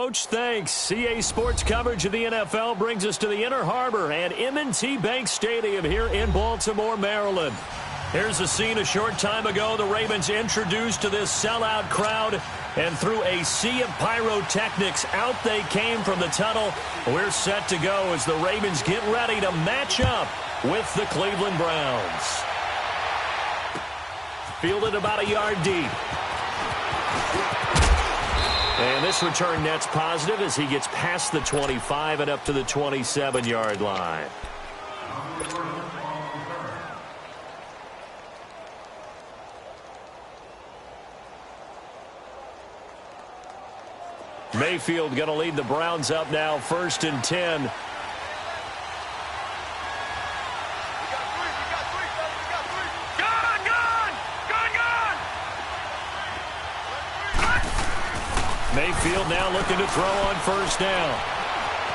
Coach. Thanks. CA Sports coverage of the NFL brings us to the Inner Harbor and M&T Bank Stadium here in Baltimore, Maryland. Here's a scene a short time ago. The Ravens introduced to this sellout crowd, and through a sea of pyrotechnics, out they came from the tunnel. We're set to go as the Ravens get ready to match up with the Cleveland Browns. Fielded about a yard deep. And this return net's positive as he gets past the 25 and up to the 27-yard line. Mayfield going to lead the Browns up now, 1st and 10. Mayfield now looking to throw on 1st down.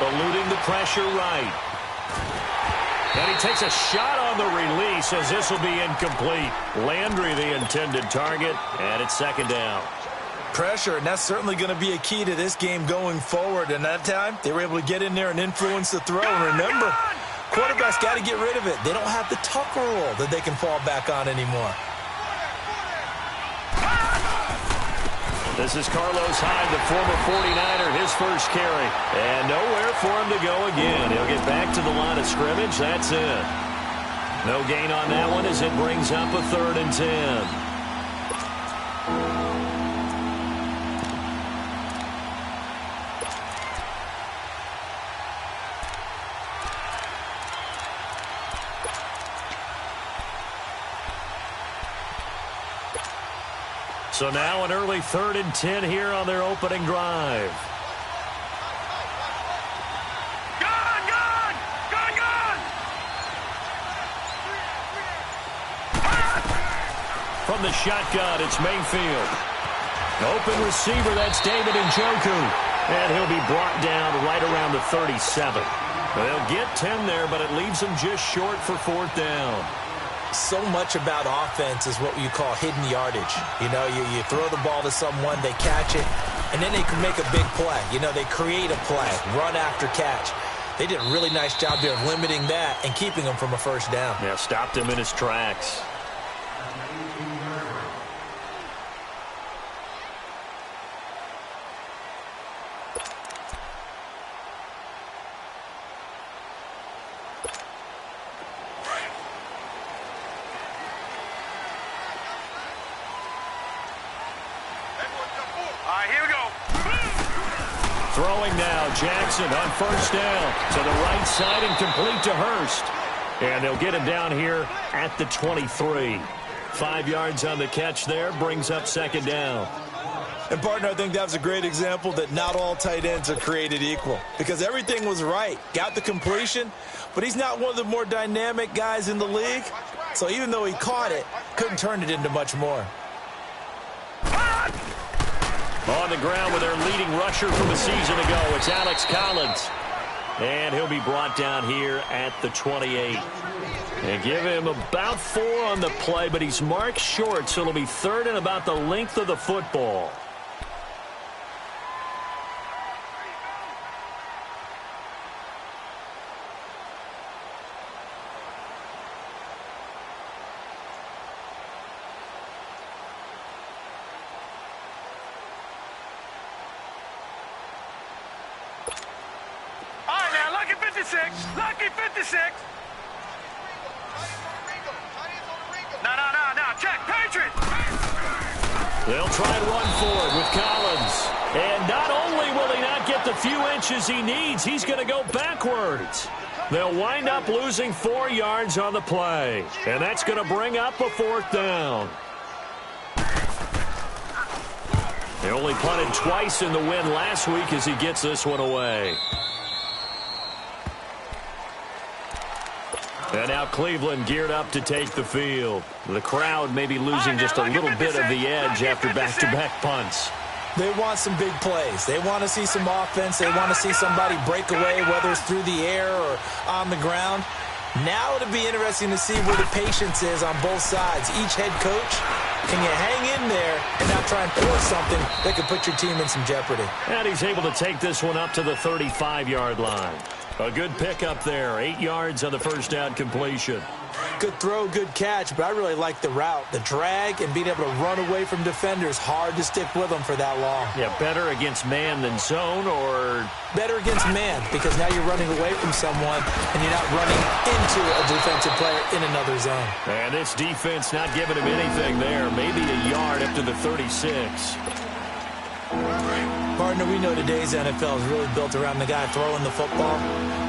Eluding the pressure right. And he takes a shot on the release as this will be incomplete. Landry the intended target, and it's 2nd down. Pressure, and that's certainly going to be a key to this game going forward. And that time, they were able to get in there and influence the throw. And remember, quarterbacks got to get rid of it. They don't have the Tucker rule that they can fall back on anymore. This is Carlos Hyde, the former 49er, his first carry. And nowhere for him to go again. He'll get back to the line of scrimmage. That's it. No gain on that one as it brings up a 3rd and 10. So now an early 3rd and 10 here on their opening drive. From the shotgun, it's Mayfield. Open receiver, that's David Njoku. And he'll be brought down right around the 37. They'll get 10 there, but it leaves them just short for 4th down. So much about offense is what you call hidden yardage. You know, you throw the ball to someone, they catch it, and then they can make a big play. You know, they create a play, run after catch. They did a really nice job there of limiting that and keeping him from a 1st down. Yeah, stopped him in his tracks. Throwing now, Jackson on 1st down to the right side and complete to Hurst. And they'll get him down here at the 23. 5 yards on the catch there, brings up 2nd down. And, partner, I think that was a great example that not all tight ends are created equal because everything was right. Got the completion, but he's not one of the more dynamic guys in the league. So even though he caught it, couldn't turn it into much more. On the ground with their leading rusher from a season ago, it's Alex Collins. And he'll be brought down here at the 28. And give him about 4 on the play, but he's marked short, so it'll be 3rd and about the length of the football. Lucky 56. No. Check. Patriot. They'll try and run forward with Collins. And not only will he not get the few inches he needs, he's going to go backwards. They'll wind up losing 4 yards on the play. And that's going to bring up a 4th down. They only punted twice in the win last week as he gets this one away. And now Cleveland geared up to take the field. The crowd may be losing just a little bit of the edge after back-to-back punts. They want some big plays. They want to see some offense. They want to see somebody break away, whether it's through the air or on the ground. Now it'll be interesting to see where the patience is on both sides. Each head coach, can you hang in there and not try and force something that could put your team in some jeopardy? And he's able to take this one up to the 35-yard line. A good pickup there. 8 yards on the first down completion. Good throw, good catch, but I really like the route. The drag and being able to run away from defenders, hard to stick with them for that long. Yeah, better against man than zone, or better against man, because now you're running away from someone and you're not running into a defensive player in another zone. And this defense not giving him anything there. Maybe a yard up to the 36. Partner, we know today's NFL is really built around the guy throwing the football.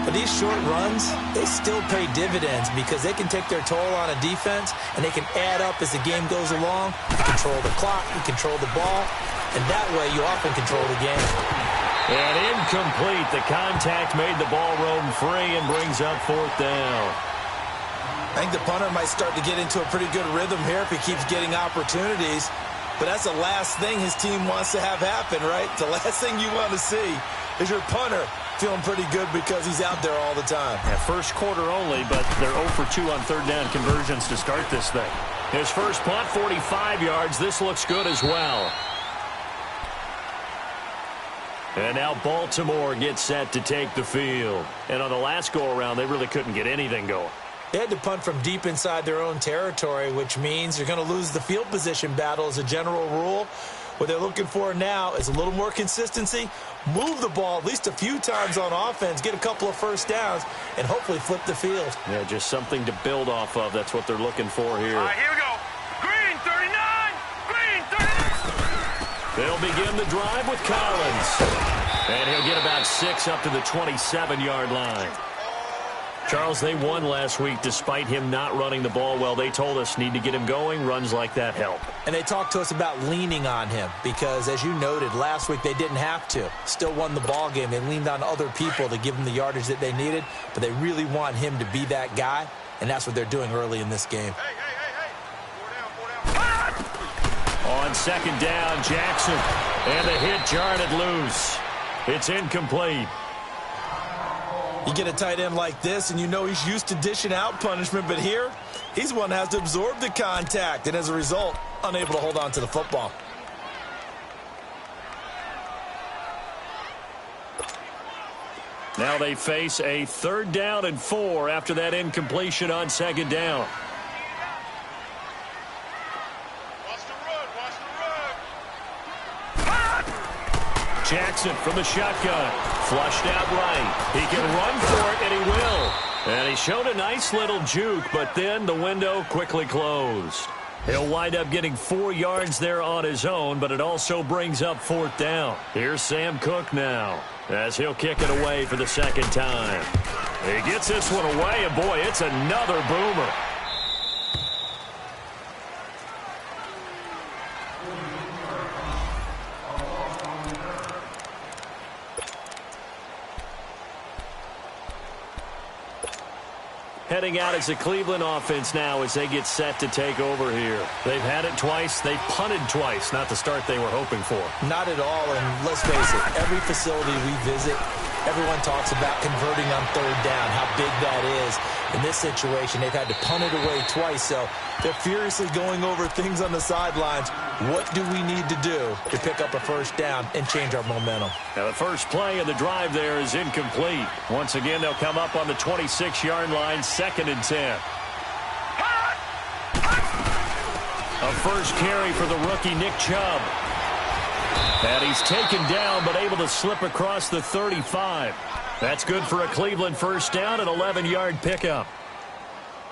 But these short runs, they still pay dividends because they can take their toll on a defense and they can add up as the game goes along. You control the clock, you control the ball, and that way you often control the game. And incomplete. The contact made the ball roam free and brings up fourth down. I think the punter might start to get into a pretty good rhythm here if he keeps getting opportunities. But that's the last thing his team wants to have happen, right? The last thing you want to see is your punter feeling pretty good because he's out there all the time. Yeah, first quarter only, but they're 0 for 2 on third down conversions to start this thing. His first punt, 45 yards. This looks good as well. And now Baltimore gets set to take the field. And on the last go-around, they really couldn't get anything going. They had to punt from deep inside their own territory, which means you're going to lose the field position battle as a general rule. What they're looking for now is a little more consistency, move the ball at least a few times on offense, get a couple of first downs, and hopefully flip the field. Yeah, just something to build off of. That's what they're looking for here. All right, here we go. Green 39. Green 39. They'll begin the drive with Collins. And he'll get about 6 up to the 27-yard line. Charles, they won last week despite him not running the ball well. They told us need to get him going. Runs like that help. And they talked to us about leaning on him because, as you noted, last week they didn't have to. Still won the ball game. They leaned on other people to give them the yardage that they needed, but they really want him to be that guy, and that's what they're doing early in this game. Hey. 4 down. On second down, Jackson. And the hit jarred it loose. It's incomplete. You get a tight end like this, and you know he's used to dishing out punishment, but here, he's the one that has to absorb the contact, and as a result, unable to hold on to the football. Now they face a 3rd down and 4 after that incompletion on second down. Watch the run. Jackson from the shotgun. Flushed out right. He can run for it, and he will. And he showed a nice little juke, but then the window quickly closed. He'll wind up getting 4 yards there on his own, but it also brings up 4th down. Here's Sam Cook now, as he'll kick it away for the second time. He gets this one away, and boy, it's another boomer. Heading out as the Cleveland offense now as they get set to take over here. They've had it twice. They've punted twice. Not the start they were hoping for. Not at all, and let's face it, every facility we visit, everyone talks about converting on 3rd down, how big that is. In this situation, they've had to punt it away twice, so they're furiously going over things on the sidelines. What do we need to do to pick up a 1st down and change our momentum? Now, the first play of the drive there is incomplete. Once again, they'll come up on the 26-yard line, 2nd and 10. A first carry for the rookie, Nick Chubb. And he's taken down, but able to slip across the 35. That's good for a Cleveland 1st down, an 11-yard pickup.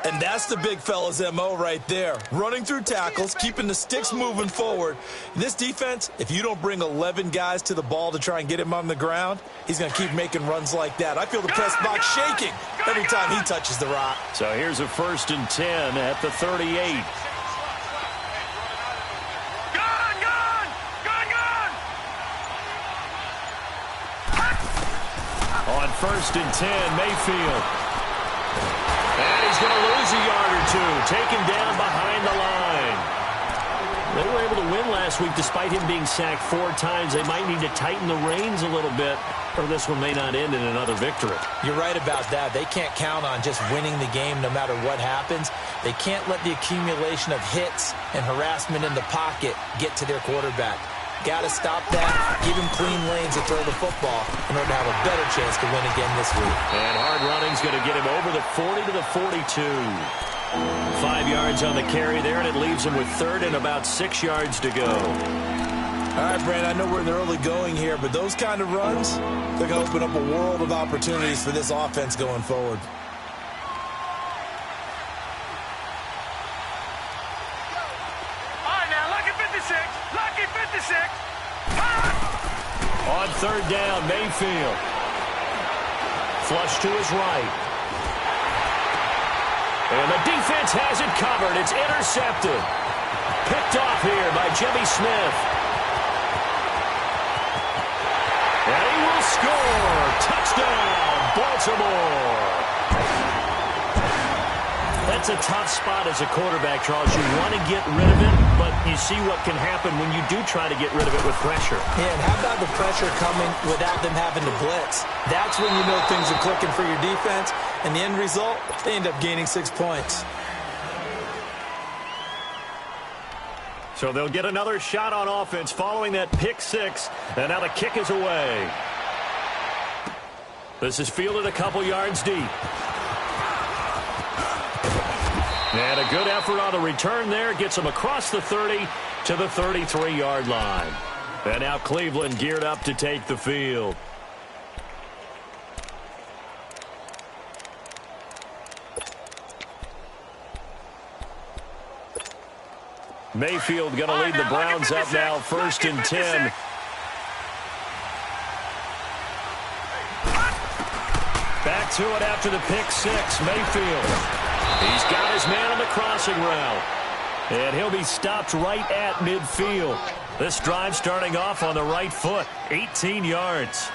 And that's the big fella's MO right there. Running through tackles, keeping the sticks moving forward. This defense, if you don't bring 11 guys to the ball to try and get him on the ground, he's going to keep making runs like that. I feel the press box shaking every time he touches the rock. So here's a 1st and 10 at the 38. On 1st and 10, Mayfield. And he's going to lose a yard or two. Taken down behind the line. They were able to win last week despite him being sacked 4 times. They might need to tighten the reins a little bit, or this one may not end in another victory. You're right about that. They can't count on just winning the game no matter what happens. They can't let the accumulation of hits and harassment in the pocket get to their quarterback. Got to stop that, give him clean lanes to throw the football in order to have a better chance to win again this week. And hard running's going to get him over the 40 to the 42. 5 yards on the carry there, and it leaves him with third and about 6 yards to go. All right, Brand, I know we're in the early going here, but those kind of runs, they're going to open up a world of opportunities for this offense going forward. All right, now, lucky 56. Lucky 56. On third down, Mayfield. Flush to his right. And the defense has it covered. It's intercepted. Picked off here by Jimmy Smith. And he will score. Touchdown, Baltimore. That's a tough spot as a quarterback, Charles. You want to get rid of it, but you see what can happen when you do try to get rid of it with pressure. Yeah, and how about the pressure coming without them having to blitz? That's when you know things are clicking for your defense, and the end result, they end up gaining 6 points. So they'll get another shot on offense following that pick 6, and now the kick is away. This is fielded a couple yards deep. And a good effort on the return there. Gets him across the 30 to the 33-yard line. And now Cleveland geared up to take the field. Mayfield going to lead the Browns up now, 1st and 10. Back to it after the pick 6. Mayfield. He's got his man on the crossing route. And he'll be stopped right at midfield. This drive starting off on the right foot. 18 yards.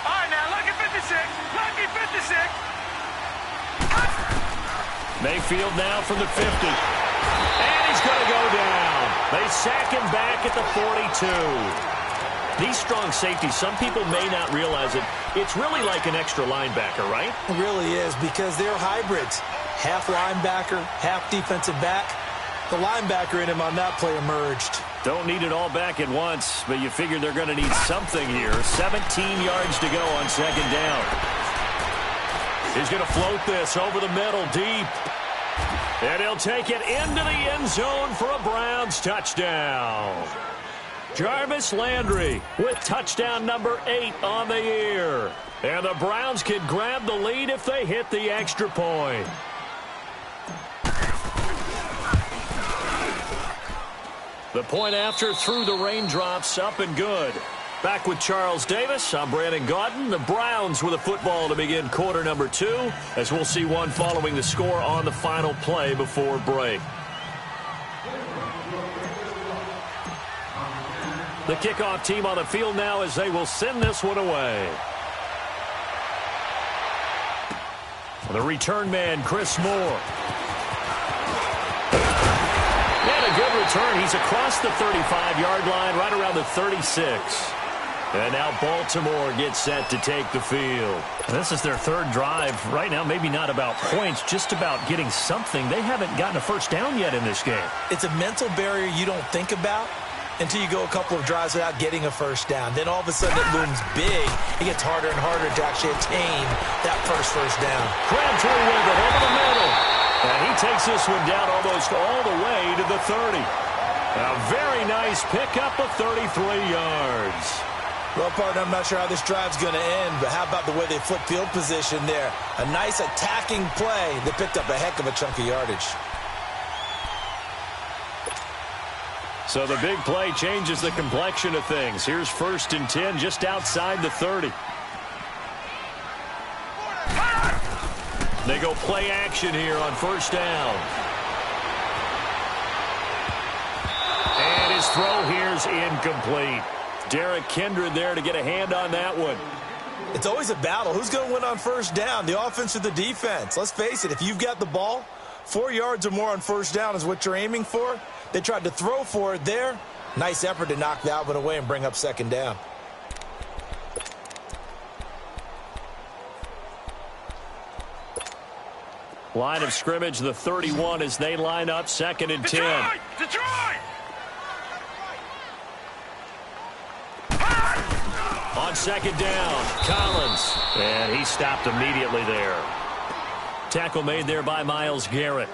All right, now, lucky 56. Lucky 56. Mayfield now from the 50. And he's going to go down. They sack him back at the 42. These strong safeties, some people may not realize it. It's really like an extra linebacker, right? It really is, because they're hybrids. Half linebacker, half defensive back. The linebacker in him on that play emerged. Don't need it all back at once, but you figure they're going to need something here. 17 yards to go on 2nd down. He's going to float this over the middle, deep. And he'll take it into the end zone for a Browns touchdown. Jarvis Landry with touchdown number 8 on the year. And the Browns can grab the lead if they hit the extra point. The point after through the raindrops, up and good. Back with Charles Davis, I'm Brandon Gaudin. The Browns with a football to begin quarter number 2, as we'll see one following the score on the final play before break. The kickoff team on the field now as they will send this one away. The return man, Chris Moore. And a good return. He's across the 35-yard line, right around the 36. And now Baltimore gets set to take the field. This is their 3rd drive. Right now, maybe not about points, just about getting something. They haven't gotten a first down yet in this game. It's a mental barrier you don't think about until you go a couple of drives without getting a first down. Then all of a sudden it looms big. It gets harder and harder to actually attain that first down. Crabtree with it over the middle. And he takes this one down almost all the way to the 30. A very nice pickup of 33 yards. Well, partner, I'm not sure how this drive's going to end, but how about the way they flip field position there? A nice attacking play that picked up a heck of a chunk of yardage. So the big play changes the complexion of things. Here's 1st and 10 just outside the 30. They go play action here on 1st down. And his throw here's incomplete. Derek Kindred there to get a hand on that one. It's always a battle. Who's going to win on first down, the offense or the defense? Let's face it, if you've got the ball, 4 yards or more on first down is what you're aiming for. They tried to throw for it there. Nice effort to knock that one away and bring up second down. Line of scrimmage, the 31, as they line up, 2nd and 10. Detroit! On 2nd down, Collins. And he stopped immediately there. Tackle made there by Myles Garrett.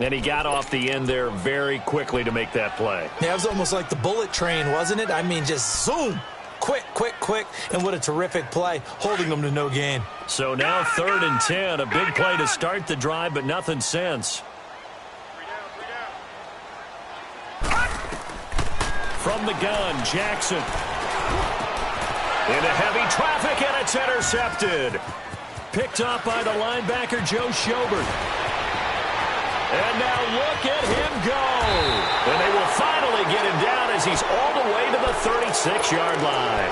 And he got off the end there very quickly to make that play. Yeah, it was almost like the bullet train, wasn't it? I mean, just zoom. Quick, quick, quick. And what a terrific play, holding them to no gain. So now 3rd and 10, a big play to start the drive, but nothing since. From the gun, Jackson. Into heavy traffic, and it's intercepted. Picked up by the linebacker, Joe Schobert. And now look at him go. And they will finally get him down as he's all the way to the 36-yard line.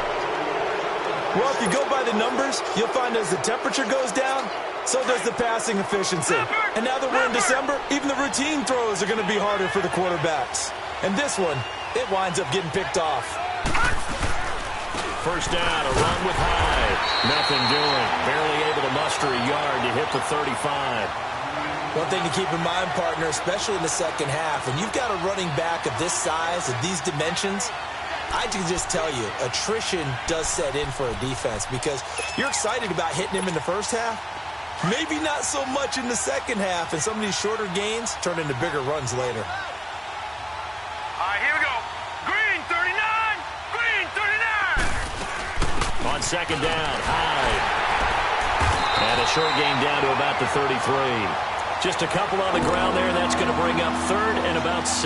Well, if you go by the numbers, you'll find as the temperature goes down, so does the passing efficiency. And now that we're in December, even the routine throws are going to be harder for the quarterbacks. And this one, it winds up getting picked off. First down, a run with Hyde. Nothing doing. Barely able to muster a yard to hit the 35. One thing to keep in mind, partner, especially in the second half, when you've got a running back of this size, of these dimensions, I can just tell you, attrition does set in for a defense because you're excited about hitting him in the first half. Maybe not so much in the second half, and some of these shorter gains turn into bigger runs later. All right, here we go. Green 39! Green 39! On 2nd down, Hyde. And a short gain down to about the 33. Just a couple on the ground there. That's going to bring up 3rd and about 6.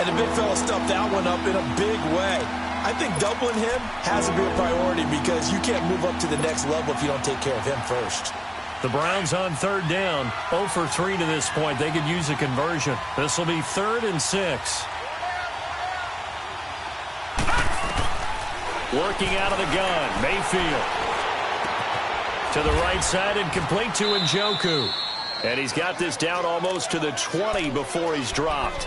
And the big fella stuffed that one up in a big way. I think doubling him has to be a priority because you can't move up to the next level if you don't take care of him first. The Browns on 3rd down. 0 for 3 to this point. They could use a conversion. This will be 3rd and 6. Working out of the gun, Mayfield. To the right side and complete to Njoku. And he's got this down almost to the 20 before he's dropped.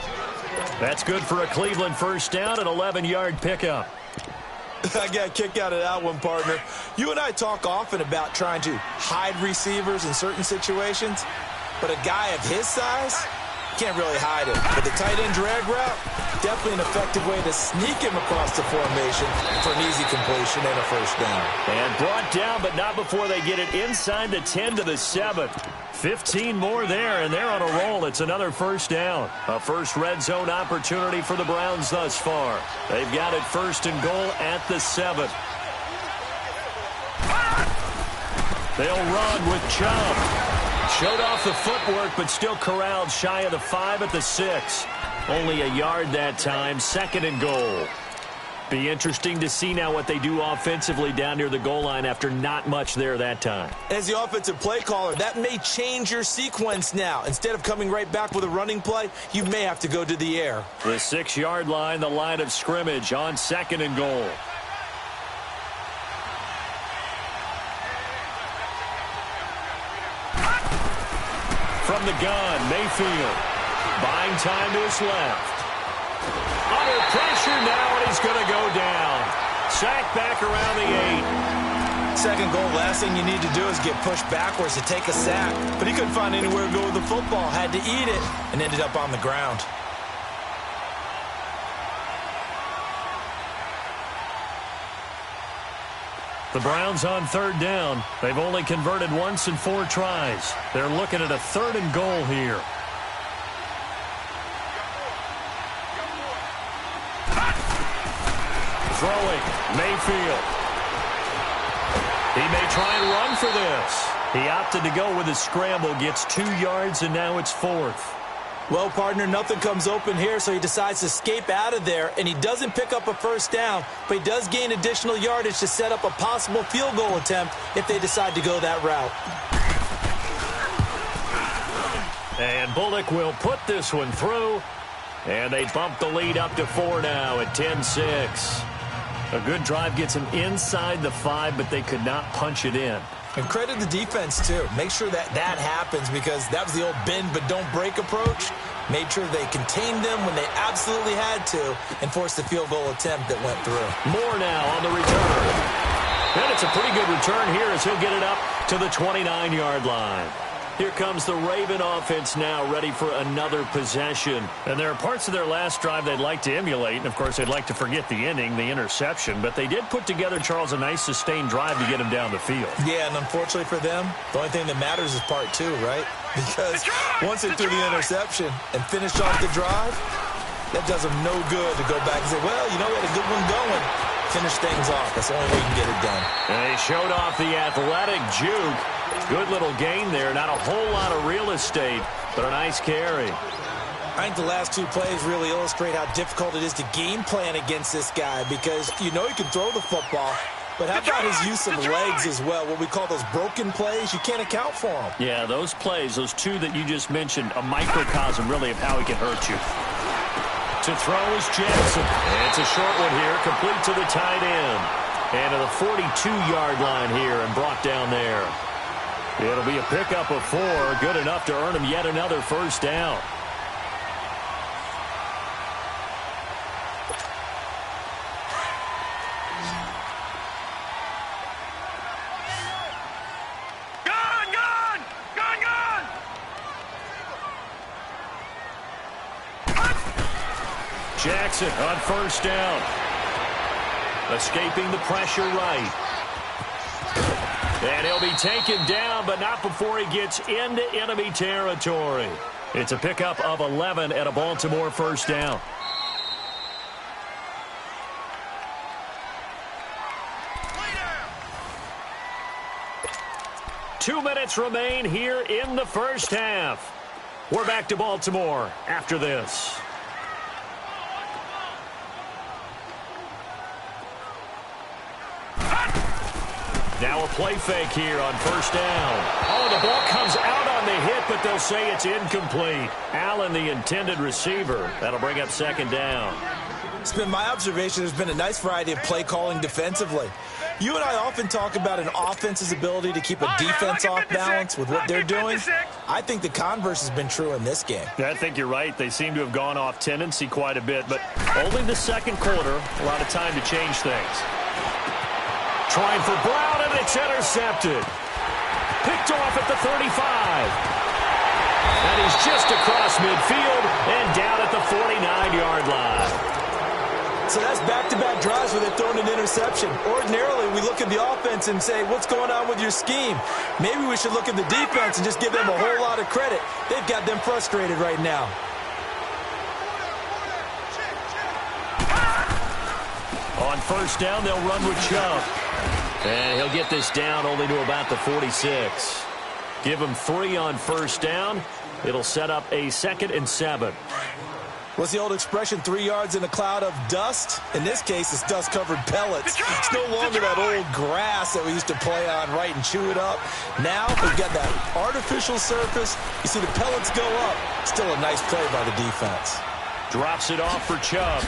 That's good for a Cleveland first down, an 11-yard pickup. I got a kick out of that one, partner. You and I talk often about trying to hide receivers in certain situations, but a guy of his size can't really hide it. But the tight end drag route, definitely an effective way to sneak him across the formation for an easy completion and a first down. And brought down, but not before they get it inside the 10 to the 7. 15 more there, and they're on a roll. It's another first down. A first red zone opportunity for the Browns thus far. They've got it 1st and goal at the 7. They'll run with Chubb. Showed off the footwork, but still corralled shy of the 5 at the 6. Only a yard that time, 2nd and goal. Be interesting to see now what they do offensively down near the goal line after not much there that time. As the offensive play caller, that may change your sequence now. Instead of coming right back with a running play, you may have to go to the air. The 6-yard line, the line of scrimmage on 2nd and goal. From the gun, Mayfield. Buying time to his left. Under pressure now, and he's going to go down. Sacked back around the 8. Second goal, last thing you need to do is get pushed backwards to take a sack. But he couldn't find anywhere to go with the football. Had to eat it and ended up on the ground. The Browns on 3rd down. They've only converted once in 4 tries. They're looking at a 3rd and goal here. Throwing, Mayfield. He may try and run for this. He opted to go with a scramble, gets 2 yards, and now it's 4th. Well, partner, nothing comes open here, so he decides to escape out of there, and he doesn't pick up a first down, but he does gain additional yardage to set up a possible field goal attempt if they decide to go that route. And Bullock will put this one through, and they bump the lead up to 4 now at 10-6. A good drive gets them inside the 5, but they could not punch it in. And credit the defense, too. Make sure that happens, because that was the old bend but don't break approach. Made sure they contained them when they absolutely had to and forced the field goal attempt that went through. More now on the return. And it's a pretty good return here as he'll get it up to the 29-yard line. Here comes the Raven offense now, ready for another possession. And there are parts of their last drive they'd like to emulate. And, of course, they'd like to forget the inning, the interception. But they did put together, Charles, a nice sustained drive to get him down the field. Yeah, and unfortunately for them, the only thing that matters is part 2, right? Because once they threw the interception and finished off the drive, that does them no good to go back and say, well, you know, we had a good one going. Finish things off. That's the only way you can get it done. And they showed off the athletic juke. Good little gain there. Not a whole lot of real estate, but a nice carry. I think the last 2 plays really illustrate how difficult it is to game plan against this guy, because you know he can throw the football, but how about his use of legs as well? What we call those broken plays, you can't account for them. Yeah, those plays, those 2 that you just mentioned, a microcosm really of how he can hurt you. To throw is Jackson. It's a short one here, complete to the tight end. And to the 42-yard line here and brought down there. It'll be a pickup of 4, good enough to earn him yet another first down. Jackson on first down. Escaping the pressure right. And he'll be taken down, but not before he gets into enemy territory. It's a pickup of 11 at a Baltimore first down. Two minutes remain here in the first half. We're back to Baltimore after this. Now a play fake here on first down. Oh, the ball comes out on the hit, but they'll say it's incomplete. Allen, the intended receiver. That'll bring up second down. It's been my observation there's been a nice variety of play calling defensively. You and I often talk about an offense's ability to keep a defense off balance with what they're doing. I think the converse has been true in this game. Yeah, I think you're right. They seem to have gone off tendency quite a bit, but only the second quarter, a lot of time to change things. Trying for Brown, and it's intercepted. Picked off at the 35. And he's just across midfield and down at the 49-yard line. So that's back-to-back drives where they've thrown an interception. Ordinarily, we look at the offense and say, what's going on with your scheme? Maybe we should look at the defense and just give them a whole lot of credit. They've got them frustrated right now. On first down, they'll run with Chubb. And he'll get this down only to about the 46. Give him 3 on first down. It'll set up a 2nd and 7. What's the old expression, 3 yards in a cloud of dust? In this case, it's dust-covered pellets. It's no longer that old grass that we used to play on, right, and chew it up. Now we've got that artificial surface. You see the pellets go up. Still a nice play by the defense. Drops it off for Chubb.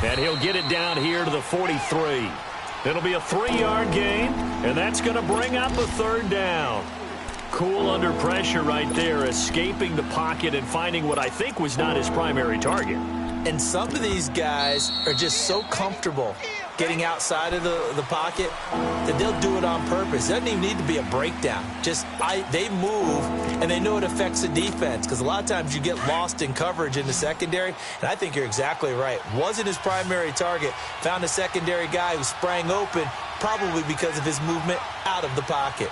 And he'll get it down here to the 43. It'll be a 3-yard gain, and that's going to bring up a 3rd down. Cool under pressure right there, escaping the pocket and finding what I think was not his primary target. And some of these guys are just so comfortable getting outside of the pocket that they'll do it on purpose. It doesn't even need to be a breakdown. Just they move, and they know it affects the defense, because a lot of times you get lost in coverage in the secondary, and I think you're exactly right. Wasn't his primary target. Found a secondary guy who sprang open, probably because of his movement out of the pocket.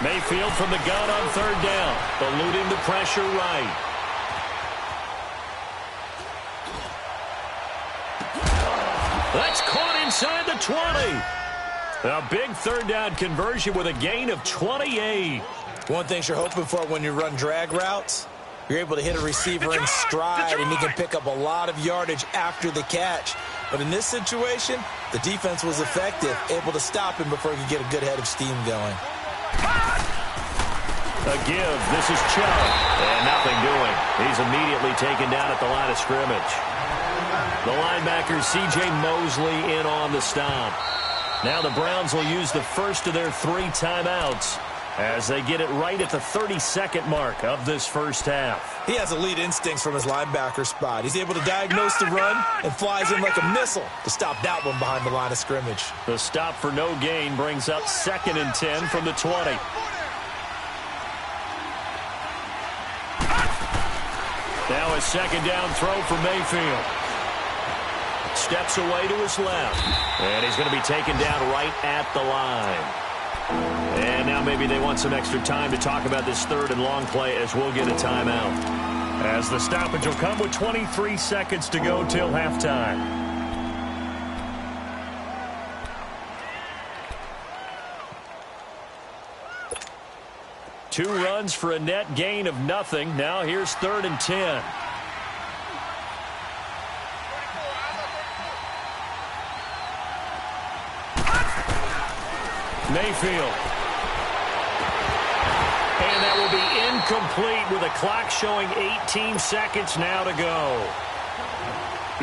Mayfield from the gun on 3rd down, eluding the pressure right. That's caught inside the 20. A big 3rd down conversion with a gain of 28. One thing you're hoping for when you run drag routes, you're able to hit a receiver in stride, and he can pick up a lot of yardage after the catch. But in this situation, the defense was effective, able to stop him before he could get a good head of steam going. A give. This is Chubb. And nothing doing. He's immediately taken down at the line of scrimmage. The linebacker, C.J. Mosley, in on the stop. Now the Browns will use the first of their 3 timeouts as they get it right at the 30-second mark of this first half. He has elite instincts from his linebacker spot. He's able to diagnose the run and flies in like a missile to stop that one behind the line of scrimmage. The stop for no gain brings up 2nd and 10 from the 20. Now a 2nd down throw for Mayfield. Steps away to his left. And he's going to be taken down right at the line. And now maybe they want some extra time to talk about this 3rd and long play as we'll get a timeout. As the stoppage will come with 23 seconds to go till halftime. Two runs for a net gain of nothing. Now here's 3rd and 10. Mayfield. And that will be incomplete with a clock showing 18 seconds now to go.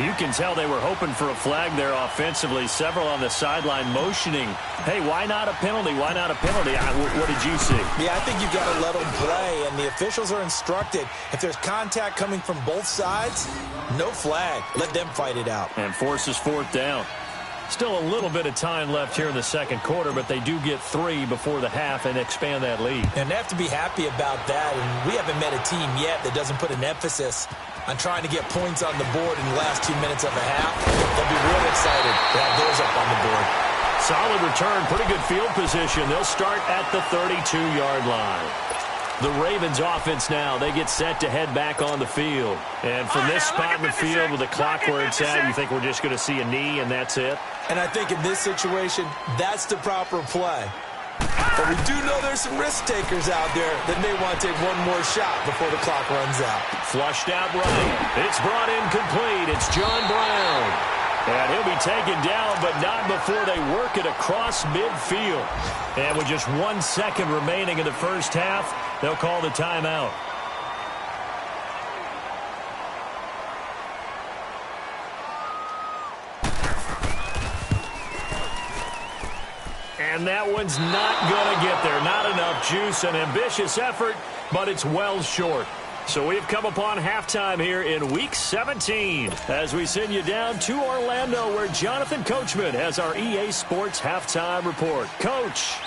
You can tell they were hoping for a flag there offensively. Several on the sideline motioning, hey, why not a penalty? Why not a penalty? What did you see? Yeah, I think you've got to let them play, and the officials are instructed. If there's contact coming from both sides, no flag. Let them fight it out. And forces 4th down. Still a little bit of time left here in the 2nd quarter, but they do get 3 before the half and expand that lead. And they have to be happy about that, and we haven't met a team yet that doesn't put an emphasis on trying to get points on the board in the last 2 minutes of a half. They'll be real excited to have those up on the board. Solid return, pretty good field position. They'll start at the 32-yard line. The Ravens offense now, they get set to head back on the field. And from this spot in the field with the clock where it's at, you think we're just going to see a knee and that's it? And I think in this situation, that's the proper play. But we do know there's some risk takers out there that may want to take one more shot before the clock runs out. Flushed out right. It's brought in complete. It's John Brown. And he'll be taken down, but not before they work it across midfield. And with just 1 second remaining in the first half, they'll call the timeout. And that one's not going to get there. Not enough juice. An ambitious effort, but it's well short. So we've come upon halftime here in Week 17 as we send you down to Orlando where Jonathan Coachman has our EA Sports Halftime Report. Coach.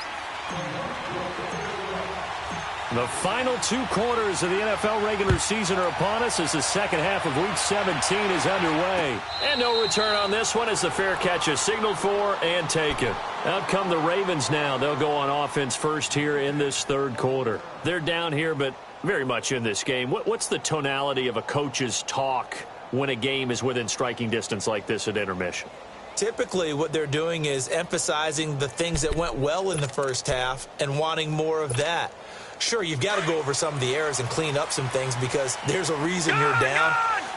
The final 2 quarters of the NFL regular season are upon us as the 2nd half of Week 17 is underway. And no return on this one as the fair catch is signaled for and taken. Out come the Ravens now. They'll go on offense first here in this 3rd quarter. They're down here, but very much in this game. What's the tonality of a coach's talk when a game is within striking distance like this at intermission? Typically, what they're doing is emphasizing the things that went well in the first half and wanting more of that. Sure, you've got to go over some of the errors and clean up some things because there's a reason you're down.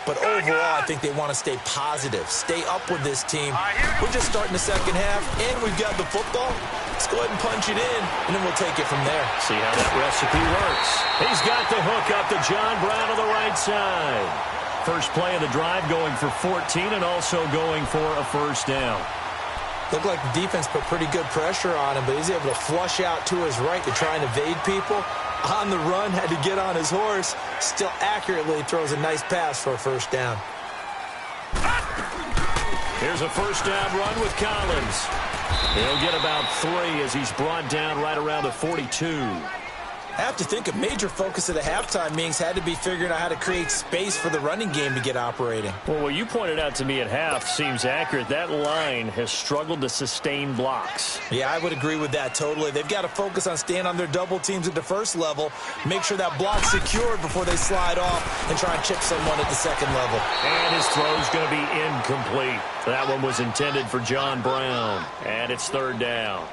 But overall, I think they want to stay positive, stay up with this team. We're just starting the 2nd half, and we've got the football. Let's go ahead and punch it in, and then we'll take it from there. See how that recipe works. He's got the hook up to John Brown on the right side. First play of the drive going for 14 and also going for a 1st down. Looked like the defense put pretty good pressure on him, but he's able to flush out to his right to try and evade people. On the run, had to get on his horse. Still accurately throws a nice pass for a 1st down. Here's a 1st down run with Collins. He'll get about 3 as he's brought down right around the 42. I have to think a major focus of the halftime meetings had to be figuring out how to create space for the running game to get operating. Well, what you pointed out to me at half seems accurate. That line has struggled to sustain blocks. Yeah, I would agree with that totally. They've got to focus on staying on their double teams at the first level, make sure that block's secured before they slide off and try and chip someone at the 2nd level. And his throw's going to be incomplete. That one was intended for John Brown, and it's 3rd down.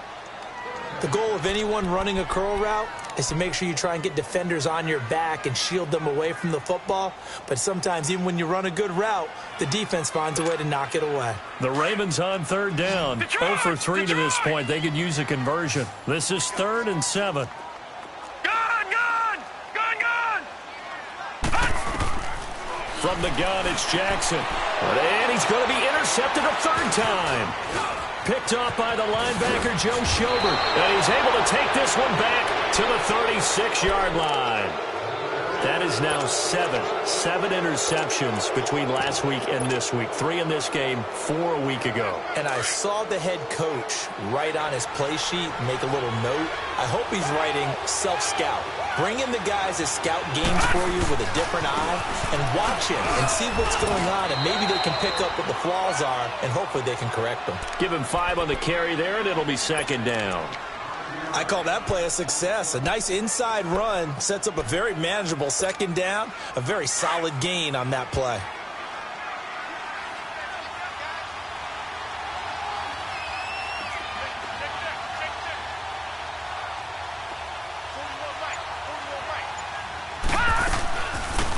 The goal of anyone running a curl route is to make sure you try and get defenders on your back and shield them away from the football. But sometimes even when you run a good route, the defense finds a way to knock it away. The Ravens on 3rd down. 0 for 3 to this point. They could use a conversion. This is 3rd and 7. Go! From the gun, it's Jackson. And he's going to be intercepted a third time. Picked off by the linebacker, Joe Schobert. And he's able to take this one back to the 36-yard line. That is now seven interceptions between last week and this week. 3 in this game, 4 a week ago. And I saw the head coach write on his play sheet, make a little note. I hope he's writing self-scout. Bring in the guys that scout games for you with a different eye and watch him and see what's going on, and maybe they can pick up what the flaws are, and hopefully they can correct them. Give him 5 on the carry there, and it'll be second down. I call that play a success. A nice inside run sets up a very manageable second down, a very solid gain on that play.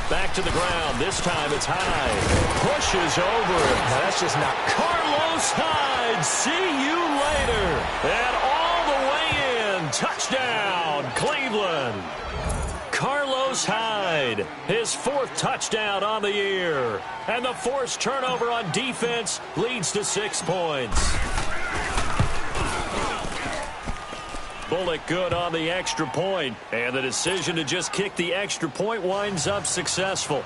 Back to the ground. This time it's Hyde. Pushes over it. Now that's just not... Carlos Hyde, see you later. And all the way in. Touchdown, Cleveland. Carlos Hyde, his 4th touchdown on the year. And the forced turnover on defense leads to 6 points. Bullock good on the extra point, and the decision to just kick the extra point winds up successful.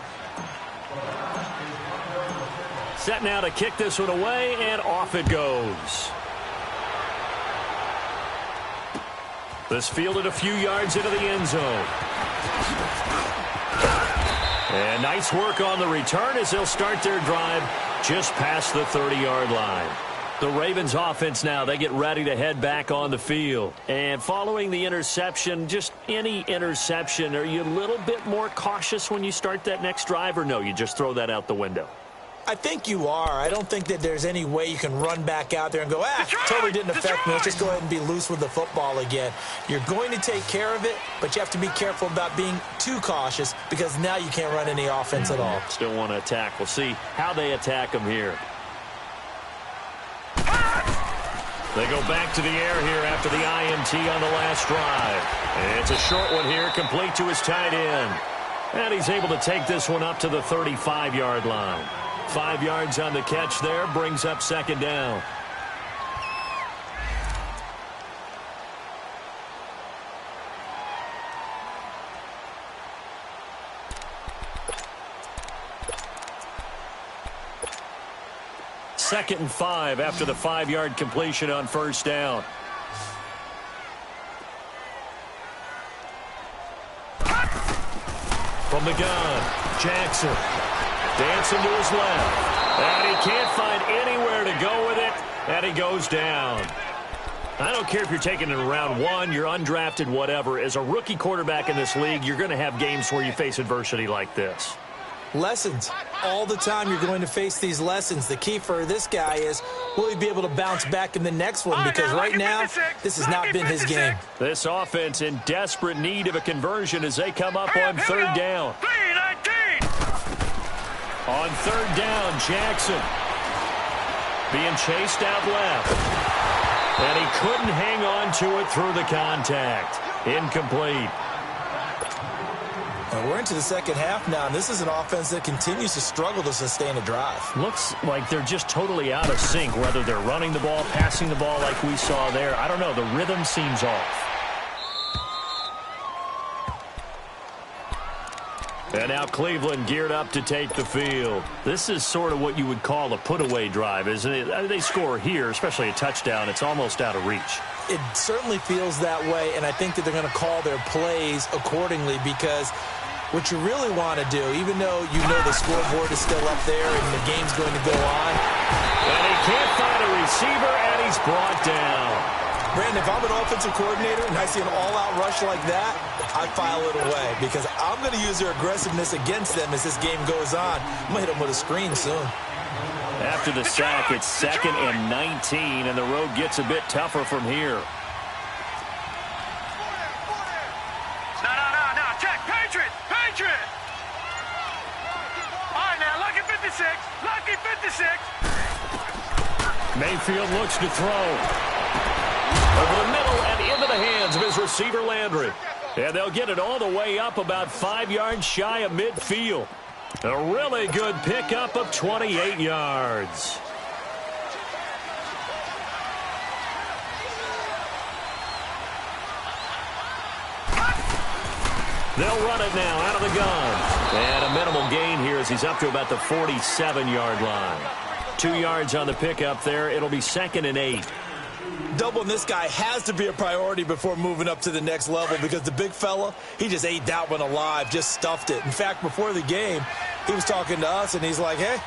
Set now to kick this one away, and off it goes. This fielded a few yards into the end zone. And nice work on the return as they'll start their drive just past the 30-yard line. The Ravens offense now, they get ready to head back on the field. And following the interception, just any interception, are you a little bit more cautious when you start that next drive, or no, you just throw that out the window? I think you are. I don't think that there's any way you can run back out there and go, totally didn't affect me. Let's just go ahead and be loose with the football again. You're going to take care of it, but you have to be careful about being too cautious because now you can't run any offense at all. Still want to attack. We'll see how they attack them here. They go back to the air here after the INT on the last drive. And it's a short one here, complete to his tight end. And he's able to take this one up to the 35-yard line. 5 yards on the catch there, brings up second down. Second and 5 after the 5-yard completion on first down. From the gun, Jackson dancing to his left. And he can't find anywhere to go with it, and he goes down. I don't care if you're taking it in round 1, you're undrafted, whatever. As a rookie quarterback in this league, you're going to have games where you face adversity like this. Lessons. All the time you're going to face these lessons. The key for this guy is, will he be able to bounce back in the next one? Because right now, this has not been his game. This offense in desperate need of a conversion as they come up on third down. On third down, Jackson being chased out left. And he couldn't hang on to it through the contact. Incomplete. And we're into the second half now, and this is an offense that continues to struggle to sustain a drive. Looks like they're just totally out of sync, whether they're running the ball, passing the ball like we saw there. I don't know. The rhythm seems off. And now Cleveland geared up to take the field. This is sort of what you would call a put-away drive, isn't it? They score here, especially a touchdown. It's almost out of reach. It certainly feels that way, and I think that they're going to call their plays accordingly because what you really want to do, even though you know the scoreboard is still up there and the game's going to go on. And he can't find a receiver, and he's brought down. Brandon, if I'm an offensive coordinator and I see an all-out rush like that, I file it away because I'm going to use their aggressiveness against them as this game goes on. I'm going to hit them with a screen soon. After the sack, it's 2nd and 19, and the road gets a bit tougher from here. No. Check. Patriot. All right, now, lucky 56. Lucky 56. Mayfield looks to throw. Over the middle and into the hands of his receiver, Landry. And they'll get it all the way up about 5 yards shy of midfield. A really good pickup of 28 yards. They'll run it now out of the gun. And a minimal gain here as he's up to about the 47-yard line. 2 yards on the pickup there. It'll be 2nd and 8. Doubling this guy has to be a priority before moving up to the next level because the big fella, he just ate that one alive, just stuffed it. In fact, before the game, he was talking to us, and he's like, hey,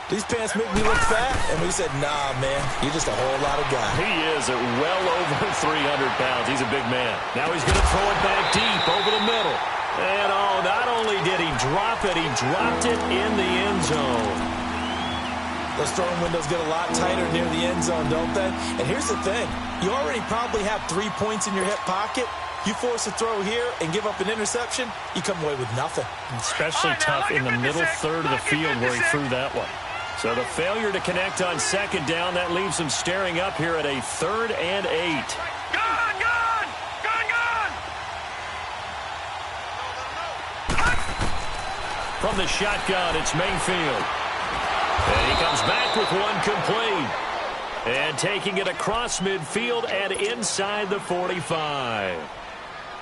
these pants make me look fat? And we said, nah, man, you're just a whole lot of guy. He is at well over 300 pounds. He's a big man. Now he's going to throw it back deep over the middle. And, oh, not only did he drop it, he dropped it in the end zone. Those throwing windows get a lot tighter near the end zone, don't they? And here's the thing. You already probably have 3 points in your hip pocket. You force a throw here and give up an interception, you come away with nothing. Especially tough in the middle third of the field where he threw that one. So the failure to connect on 2nd down, that leaves him staring up here at a 3rd and 8. Gun, gun! Gun, gun! From the shotgun, it's Mayfield. And he comes back with one complete. And taking it across midfield and inside the 45.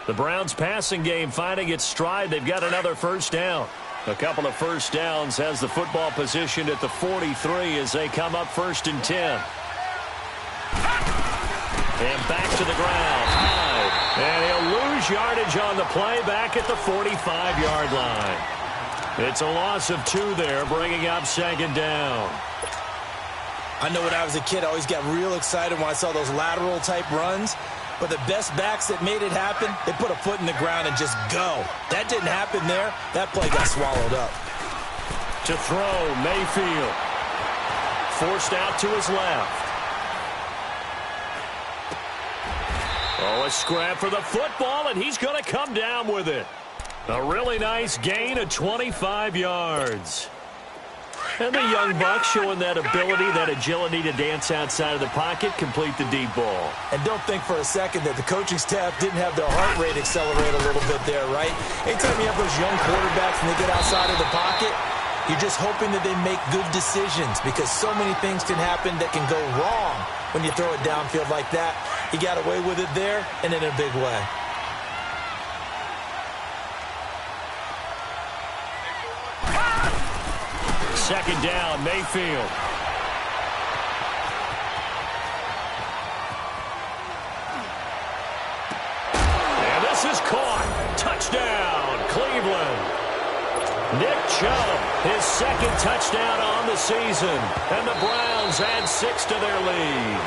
The Browns passing game finding its stride. They've got another first down. A couple of first downs has the football positioned at the 43 as they come up 1st and 10. And back to the ground. High. And he'll lose yardage on the play back at the 45-yard line. It's a loss of 2 there, bringing up 2nd down. I know when I was a kid, I always got real excited when I saw those lateral-type runs. But the best backs that made it happen, they put a foot in the ground and just go. That didn't happen there. That play got swallowed up. To throw, Mayfield. Forced out to his left. Oh, a scrap for the football, and he's going to come down with it. A really nice gain of 25 yards. And the young buck showing that ability, that agility to dance outside of the pocket, complete the deep ball. And don't think for a second that the coaching staff didn't have their heart rate accelerate a little bit there, right? Anytime you have those young quarterbacks and they get outside of the pocket, you're just hoping that they make good decisions because so many things can happen that can go wrong when you throw it downfield like that. He got away with it there and in a big way. Second down, Mayfield. And this is caught. Touchdown, Cleveland. Nick Chubb, his 2nd touchdown on the season. And the Browns add 6 to their lead.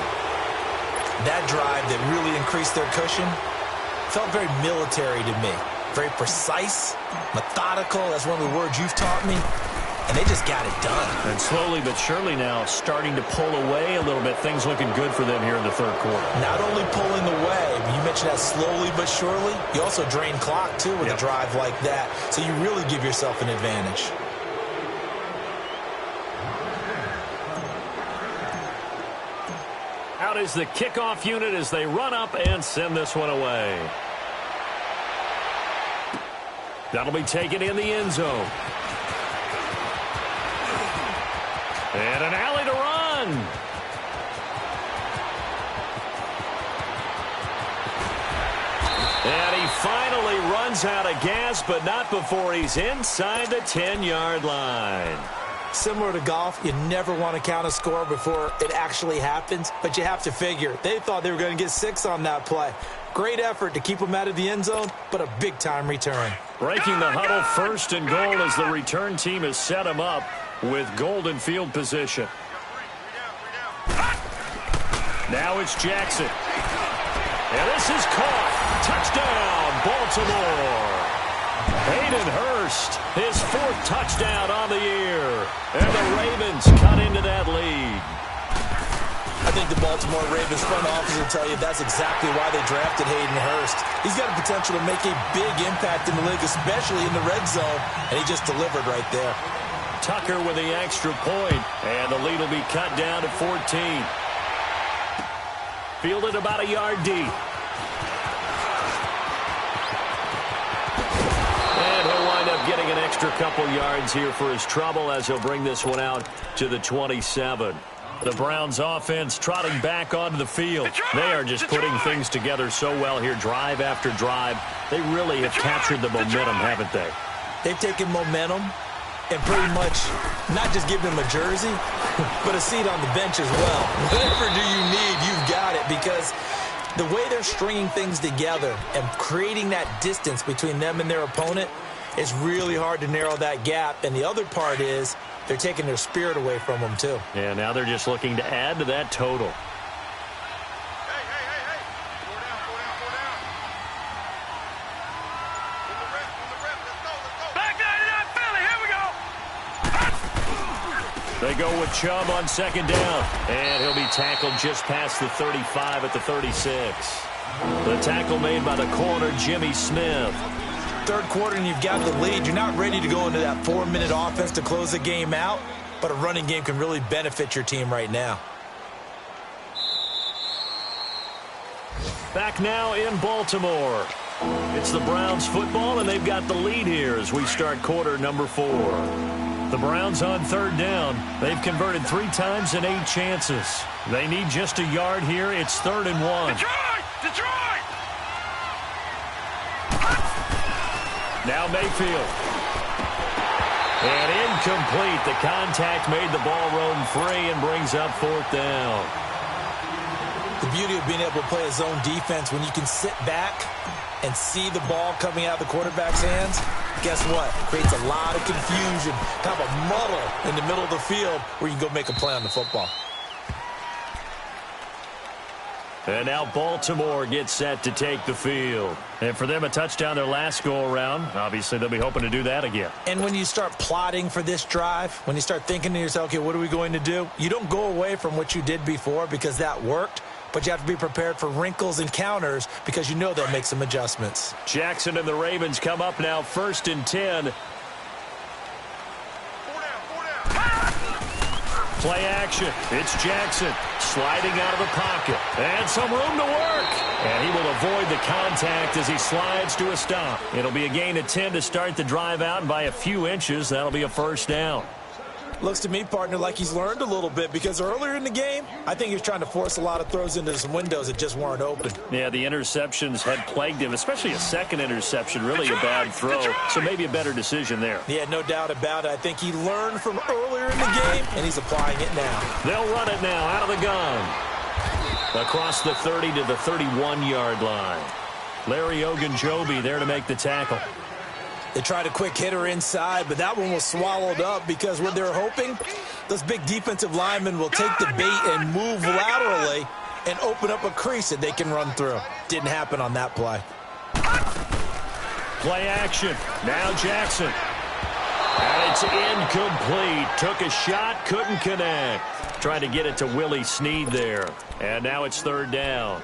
That drive that really increased their cushion felt very military to me. Very precise, methodical. That's one of the words you've taught me. And they just got it done. And slowly but surely now starting to pull away a little bit. Things looking good for them here in the 3rd quarter. Not only pulling away, but you mentioned that slowly but surely. You also drain clock, too, with a drive like that. So you really give yourself an advantage. Out is the kickoff unit as they run up and send this one away. That'll be taken in the end zone. And an alley to run. And he finally runs out of gas, but not before he's inside the 10-yard line. Similar to golf, you never want to count a score before it actually happens, but you have to figure. They thought they were going to get 6 on that play. Great effort to keep them out of the end zone, but a big-time return. Breaking the huddle, 1st and goal as the return team has set him up with golden field position. Now it's Jackson. And this is caught. Touchdown, Baltimore. Hayden Hurst, his 4th touchdown on the year. And the Ravens cut into that lead. I think the Baltimore Ravens front office will tell you that's exactly why they drafted Hayden Hurst. He's got the potential to make a big impact in the league, especially in the red zone, and he just delivered right there. Tucker with the extra point, and the lead will be cut down to 14. Fielded about a yard deep. And he'll wind up getting an extra couple yards here for his trouble as he'll bring this one out to the 27. The Browns offense trotting back onto the field. They are just putting things together so well here, drive after drive. They really have captured the momentum, haven't they? They've taken momentum and pretty much not just given him a jersey, but a seat on the bench as well. Whatever do you need, you've got it, because the way they're stringing things together and creating that distance between them and their opponent is really hard to narrow that gap. And the other part is they're taking their spirit away from them, too. Yeah, now they're just looking to add to that total. They go with Chubb on second down, and he'll be tackled just past the 35 at the 36. The tackle made by the corner, Jimmy Smith. Third quarter and you've got the lead. You're not ready to go into that 4-minute offense to close the game out, but a running game can really benefit your team right now. Back now in Baltimore. It's the Browns football, and they've got the lead here as we start quarter number 4. The Browns on third down. They've converted 3 times and 8 chances. They need just a yard here. It's 3rd and 1. Detroit! Now Mayfield. And incomplete. The contact made the ball roam free and brings up 4th down. The beauty of being able to play a zone defense when you can sit back and see the ball coming out of the quarterback's hands, guess what? Creates a lot of confusion, kind of a muddle in the middle of the field where you can go make a play on the football. And now Baltimore gets set to take the field. And for them, a touchdown their last go-around. Obviously, they'll be hoping to do that again. And when you start plotting for this drive, when you start thinking to yourself, okay, what are we going to do? You don't go away from what you did before because that worked. But you have to be prepared for wrinkles and counters because you know they'll make some adjustments. Jackson and the Ravens come up now 1st and 10. Play action. It's Jackson sliding out of the pocket. And some room to work. And he will avoid the contact as he slides to a stop. It'll be a gain of 10 to start the drive out, and by a few inches, that'll be a 1st down. Looks to me, partner, like he's learned a little bit because earlier in the game, I think he was trying to force a lot of throws into some windows that just weren't open. Yeah, the interceptions had plagued him, especially a second interception, really a bad throw, so maybe a better decision there. Yeah, no doubt about it. I think he learned from earlier in the game, and he's applying it now. They'll run it now out of the gun. Across the 30 to the 31-yard line. Larry Ogunjobi there to make the tackle. They tried a quick hitter inside, but that one was swallowed up because what they're hoping, those big defensive linemen will take the bait and move laterally and open up a crease that they can run through. Didn't happen on that play. Play action. Now Jackson. And it's incomplete. Took a shot, couldn't connect. Tried to get it to Willie Snead there. And now it's 3rd down.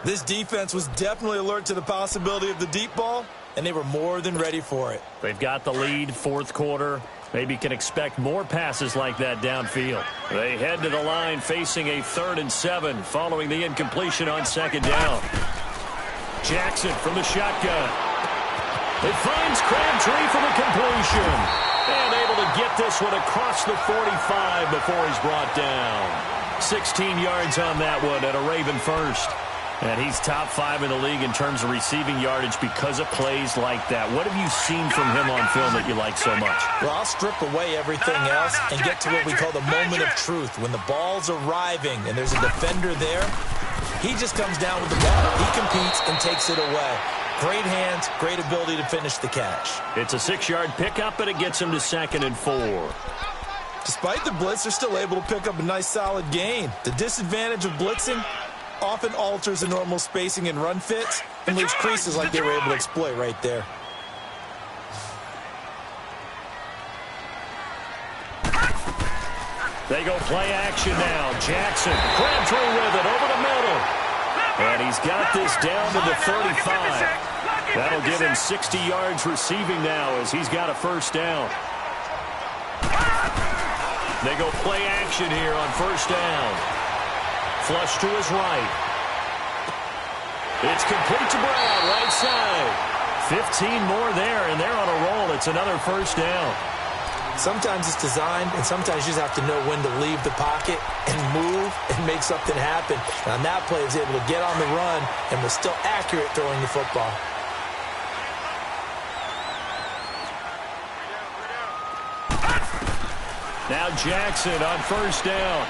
This defense was definitely alert to the possibility of the deep ball, and they were more than ready for it. They've got the lead, 4th quarter. Maybe can expect more passes like that downfield. They head to the line facing a 3rd and 7 following the incompletion on 2nd down. Jackson from the shotgun. It finds Crabtree for the completion. And able to get this one across the 45 before he's brought down. 16 yards on that one at a Raven first. And he's top 5 in the league in terms of receiving yardage because of plays like that. What have you seen from him on film that you like so much? Well, I'll strip away everything else and get to what we call the moment of truth. When the ball's arriving and there's a defender there, he just comes down with the ball. He competes and takes it away. Great hands, great ability to finish the catch. It's a 6-yard pickup, and it gets him to 2nd and 4. Despite the blitz, they're still able to pick up a nice solid gain. The disadvantage of blitzing often alters the normal spacing and run fits and leaves creases like they were able to exploit right there. They go play action now. Jackson, Crabtree with it over the middle. And he's got this down to the 35. That'll give him 60 yards receiving now as he's got a 1st down. They go play action here on 1st down. Flush to his right. It's complete to Brown, right side. 15 more there, and they're on a roll. It's It's another first down. Sometimes it's designed, and sometimes you just have to know when to leave the pocket and move and make something happen. And on that play, he was able to get on the run and was still accurate throwing the football. Now Jackson on first down.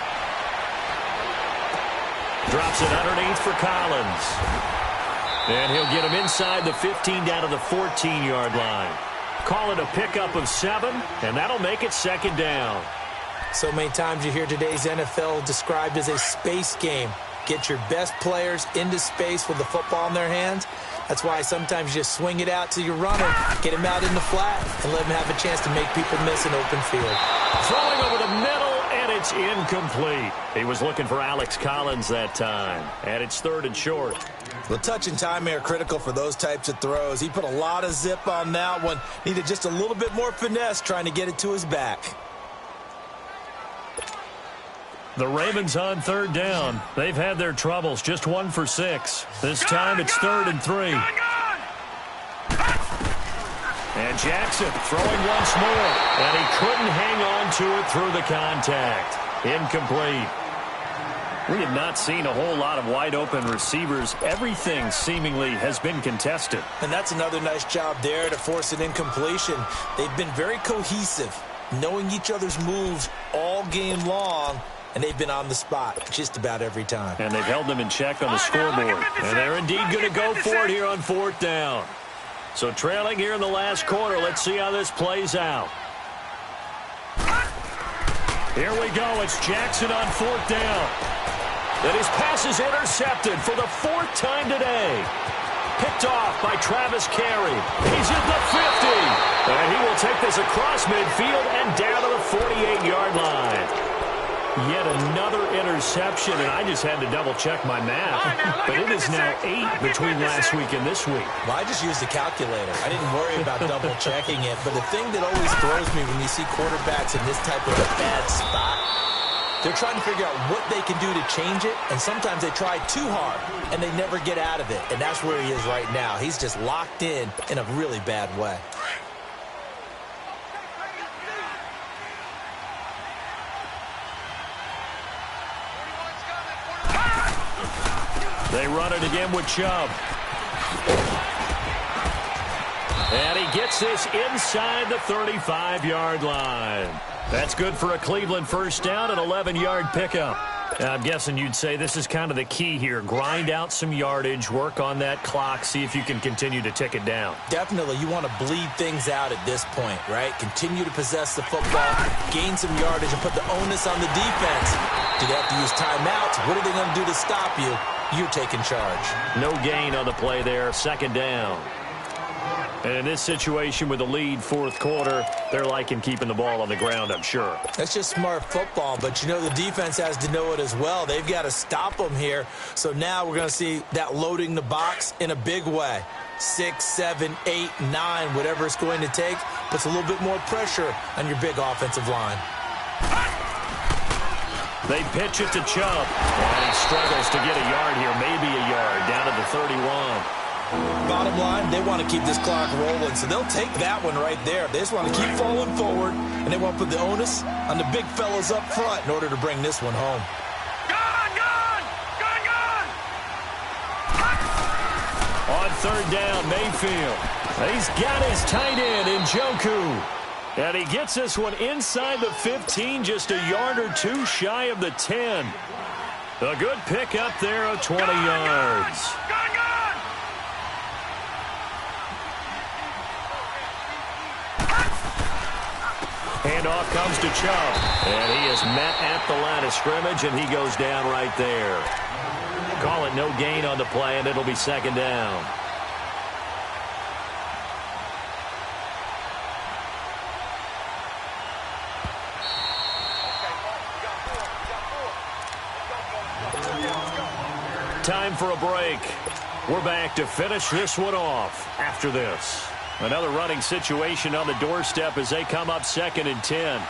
Drops it underneath for Collins. And he'll get him inside the 15 down to the 14-yard line. Call it a pickup of 7, and that'll make it second down. So many times you hear today's NFL described as a space game. Get your best players into space with the football in their hands. That's why sometimes you just swing it out to your runner, get him out in the flat, and let him have a chance to make people miss an open field. Throwing over the middle, and it's incomplete. He was looking for Alex Collins that time, and it's 3rd and short. Well, touch and time are critical for those types of throws. He put a lot of zip on that one. Needed just a little bit more finesse trying to get it to his back. The Ravens on 3rd down. They've had their troubles. Just 1 for 6. This time it's 3rd and 3. And Jackson throwing once more. And he couldn't hang on to it through the contact. Incomplete. We have not seen a whole lot of wide-open receivers. Everything seemingly has been contested. And that's another nice job there to force an incompletion. They've been very cohesive, knowing each other's moves all game long, and they've been on the spot just about every time. And they've held them in check on the scoreboard. And they're indeed going to go for it here on 4th down. So trailing here in the last quarter, let's see how this plays out. Here we go. It's Jackson on 4th down. And his pass is intercepted for the 4th time today. Picked off by Travis Carey. He's at the 50. And he will take this across midfield and down to the 48-yard line. Yet another interception, and I just had to double-check my math. But it is now 8 between last week and this week. Well, I just used a calculator. I didn't worry about double-checking it. But the thing that always throws me when you see quarterbacks in this type of a bad spot, they're trying to figure out what they can do to change it, and sometimes they try too hard, and they never get out of it. And that's where he is right now. He's just locked in a really bad way. They run it again with Chubb. And he gets this inside the 35-yard line. That's good for a Cleveland first down, an 11-yard pickup. I'm guessing you'd say this is kind of the key here. Grind out some yardage, work on that clock, see if you can continue to tick it down. Definitely. You want to bleed things out at this point, right? Continue to possess the football, gain some yardage, and put the onus on the defense. Do they have to use timeouts? What are they going to do to stop you? You're taking charge. No gain on the play there, 2nd down. And in this situation with the lead 4th quarter, they're liking keeping the ball on the ground, I'm sure. That's just smart football, but you know the defense has to know it as well. They've got to stop them here. So now we're going to see that loading the box in a big way. 6, 7, 8, 9, whatever it's going to take, puts a little bit more pressure on your big offensive line. They pitch it to Chubb. And he struggles to get a yard here, maybe a yard, down to the 31. Bottom line, they want to keep this clock rolling, so they'll take that one right there. They just want to keep falling forward, and they want to put the onus on the big fellas up front in order to bring this one home. On 3rd down, Mayfield. He's got his tight end in Njoku. And he gets this one inside the 15, just a yard or two shy of the 10. A good pick up there of 20 yards. Handoff comes to Chubb. And he is met at the line of scrimmage, and he goes down right there. Call it no gain on the play, and it'll be 2nd down. Time for a break. We're back to finish this one off after this. Another running situation on the doorstep as they come up 2nd and 10.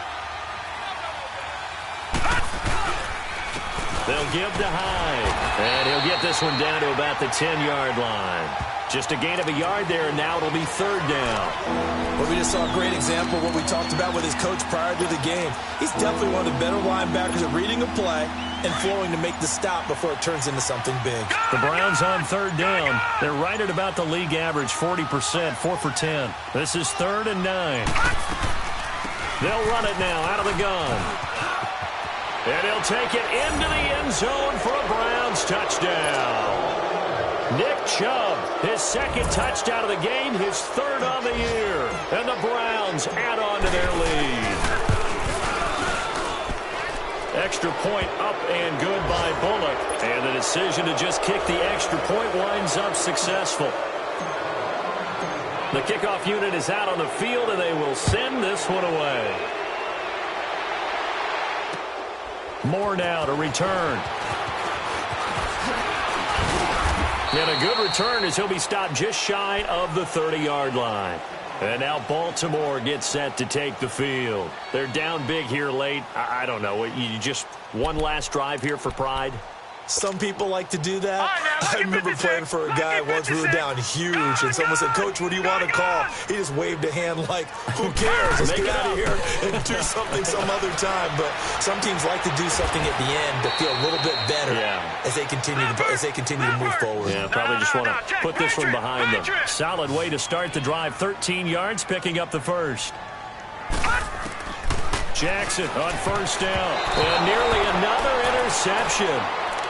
They'll give to Hyde. And he'll get this one down to about the 10-yard line. Just a gain of a yard there, and now it'll be 3rd down. Well, we just saw a great example of what we talked about with his coach prior to the game. He's definitely one of the better linebackers at reading a play and flowing to make the stop before it turns into something big. The Browns on third down. They're right at about the league average, 40%, 4 for 10. This is 3rd and 9. They'll run it now out of the gun. And he'll take it into the end zone for a Browns touchdown. Nick Chubb, his 2nd touchdown of the game, his 3rd on the year. And the Browns add on to their lead. Extra point up and good by Bullock. And the decision to just kick the extra point winds up successful. The kickoff unit is out on the field, and they will send this one away. Moore now to return. And a good return as he'll be stopped just shy of the 30-yard line. And now Baltimore gets set to take the field. They're down big here late. I don't know. You just one last drive here for pride? Some people like to do that. I remember playing for a guy once. We were down huge, and someone said, "Coach, what do you want to call?" He just waved a hand like, "Who cares? Let's get out of here and do something some other time." But some teams like to do something at the end to feel a little bit better as they continue to move forward. Yeah, probably just want to put this one behind them. Solid way to start the drive. 13 yards, picking up the first. Jackson on first down, and nearly another interception.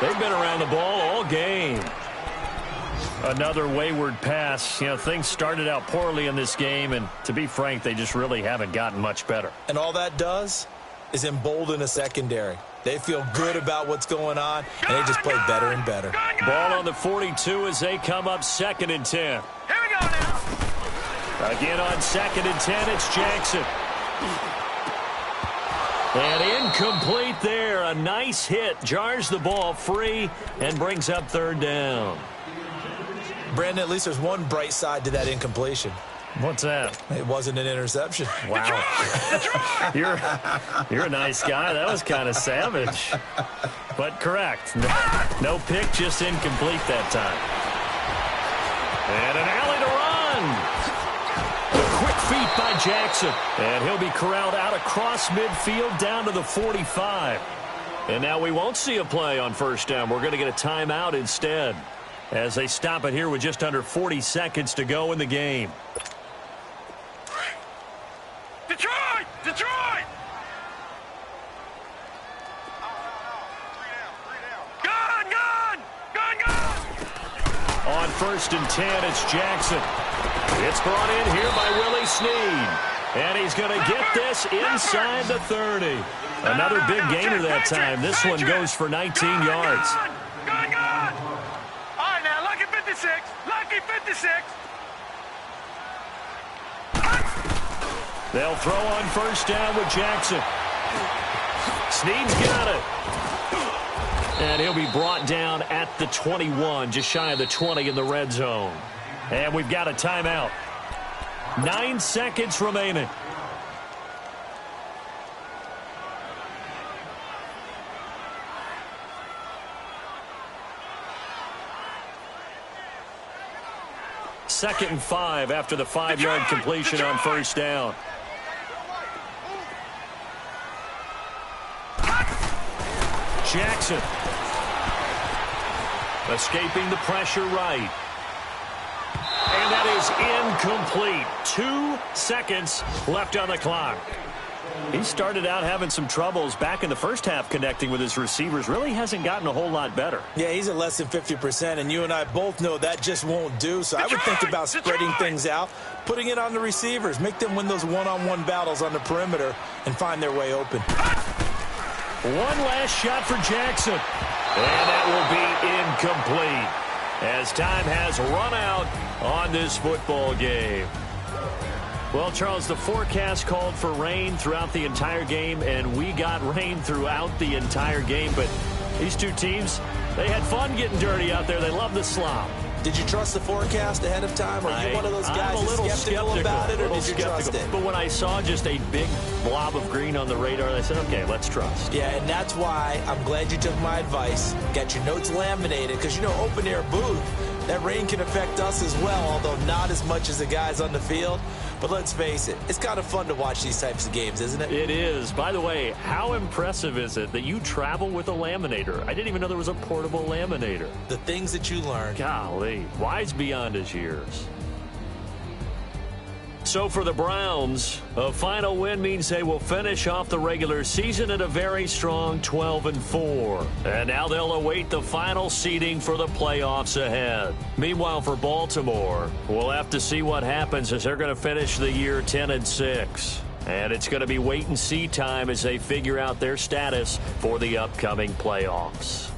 They've been around the ball all game. Another wayward pass. You know, things started out poorly in this game, and to be frank, they just really haven't gotten much better. And all that does is embolden a secondary. They feel good about what's going on, and they just play better and better. Ball on the 42 as they come up 2nd and 10. Here we go now. Again on 2nd and 10, it's Jackson. And incomplete there. A nice hit. Jars the ball free and brings up 3rd down. Brandon, at least there's one bright side to that incompletion. What's that? It wasn't an interception. Wow. You're a nice guy. That was kind of savage. But correct. No pick, just incomplete that time. And an alley to run. Quick feet by Jackson. And he'll be corralled out across midfield down to the 45. And now we won't see a play on first down. We're going to get a timeout instead as they stop it here with just under 40 seconds to go in the game. Detroit! Detroit! Gun! Gun! Gun! Gun! On 1st and 10, it's Jackson. It's brought in here by Willie Snead. And he's going to get this inside the 30. Another big gainer that time. This one goes for 19 yards. Gun! Gun! All right, now, lucky 56. Lucky 56. They'll throw on first down with Jackson. Snead's got it. And he'll be brought down at the 21, just shy of the 20 in the red zone. And we've got a timeout. 9 seconds remaining. Second and 5 after the 5-yard completion on first down. Jackson escaping the pressure right. And that is incomplete. 2 seconds left on the clock. He started out having some troubles back in the first half connecting with his receivers. Really hasn't gotten a whole lot better. Yeah, he's at less than 50%, and you and I both know that just won't do. So I would think about spreading things out, putting it on the receivers, make them win those one-on-one battles on the perimeter and find their way open. One last shot for Jackson. And that will be incomplete as time has run out on this football game. Well, Charles, the forecast called for rain throughout the entire game, and we got rain throughout the entire game. But these two teams, they had fun getting dirty out there. They love the slop. Did you trust the forecast ahead of time? Are you one of those guys I'm a little skeptical about it, or did you trust it? But when I saw just a big blob of green on the radar, I said, okay, let's trust. Yeah, and that's why I'm glad you took my advice. Got your notes laminated, because, you know, open-air booth, That rain can affect us as well, although not as much as the guys on the field. But let's face it, it's kind of fun to watch these types of games, isn't it? It is. By the way, how impressive is it that you travel with a laminator? I didn't even know there was a portable laminator. The things that you learn. Golly, wise beyond his years. So for the Browns, a final win means they will finish off the regular season at a very strong 12-4. And now they'll await the final seeding for the playoffs ahead. Meanwhile, for Baltimore, we'll have to see what happens as they're going to finish the year 10-6. And it's going to be wait-and-see time as they figure out their status for the upcoming playoffs.